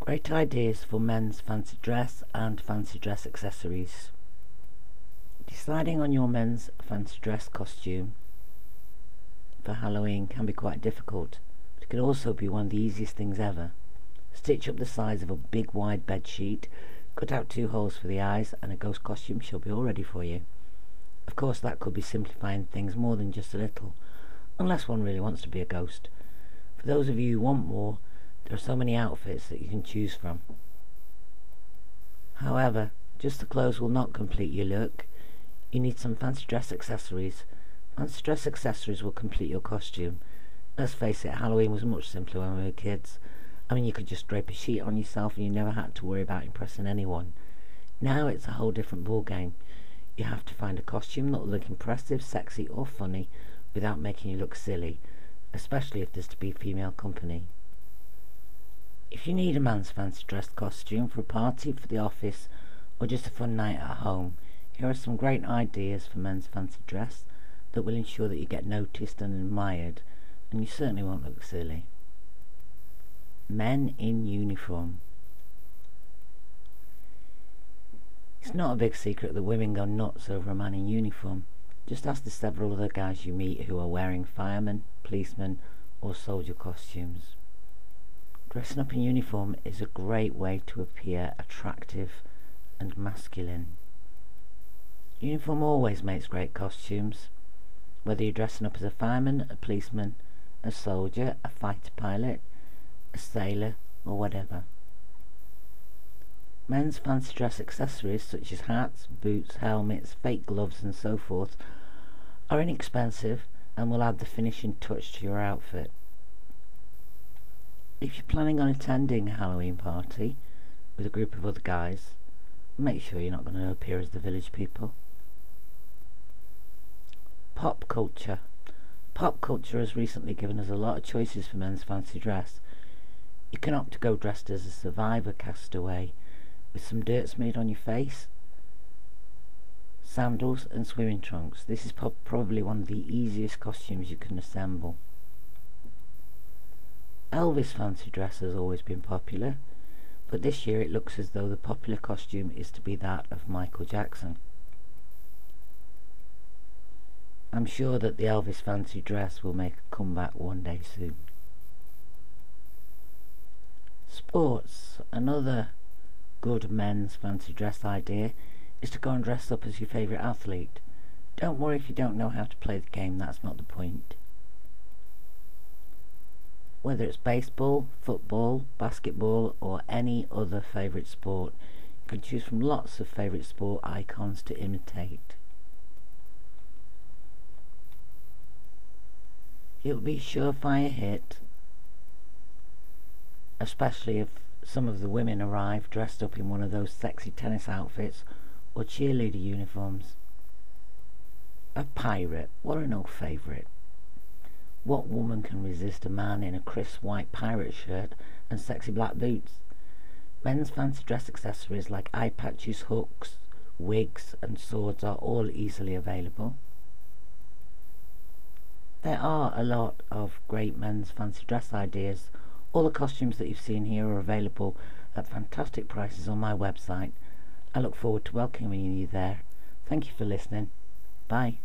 Great ideas for men's fancy dress and fancy dress accessories. Deciding on your men's fancy dress costume for Halloween can be quite difficult, but it can also be one of the easiest things ever. Stitch up the size of a big wide bed sheet, cut out 2 holes for the eyes, and a ghost costume shall be all ready for you. Of course, that could be simplifying things more than just a little, unless one really wants to be a ghost. For those of you who want more, there are so many outfits that you can choose from. However, just the clothes will not complete your look. You need some fancy dress accessories. Fancy dress accessories will complete your costume. Let's face it, Halloween was much simpler when we were kids. I mean, you could just drape a sheet on yourself and you never had to worry about impressing anyone. Now it's a whole different ball game. You have to find a costume that will look impressive, sexy or funny without making you look silly, especially if there's to be female company. If you need a man's fancy dress costume for a party, for the office, or just a fun night at home, here are some great ideas for men's fancy dress that will ensure that you get noticed and admired, and you certainly won't look silly. Men in uniform. It's not a big secret that women go nuts over a man in uniform. Just ask the several other guys you meet who are wearing fireman, policeman or soldier costumes. Dressing up in uniform is a great way to appear attractive and masculine. Uniform always makes great costumes, whether you're dressing up as a fireman, a policeman, a soldier, a fighter pilot, a sailor or whatever. Men's fancy dress accessories such as hats, boots, helmets, fake gloves and so forth are inexpensive and will add the finishing touch to your outfit. If you're planning on attending a Halloween party with a group of other guys, make sure you're not going to appear as the village people. Pop culture. Pop culture has recently given us a lot of choices for men's fancy dress. You can opt to go dressed as a survivor castaway with some dirt smeared on your face, sandals and swimming trunks. This is probably one of the easiest costumes you can assemble. Elvis fancy dress has always been popular, but this year it looks as though the popular costume is to be that of Michael Jackson. I'm sure that the Elvis fancy dress will make a comeback one day soon. Sports. Another good men's fancy dress idea is to go and dress up as your favourite athlete. Don't worry if you don't know how to play the game, that's not the point. Whether it's baseball, football, basketball or any other favourite sport, you can choose from lots of favourite sport icons to imitate. It will be a surefire hit, especially if some of the women arrive dressed up in one of those sexy tennis outfits or cheerleader uniforms. A pirate, what an old favourite. What woman can resist a man in a crisp white pirate shirt and sexy black boots? Men's fancy dress accessories like eye patches, hooks, wigs and swords are all easily available. There are a lot of great men's fancy dress ideas. All the costumes that you've seen here are available at fantastic prices on my website. I look forward to welcoming you there. Thank you for listening. Bye.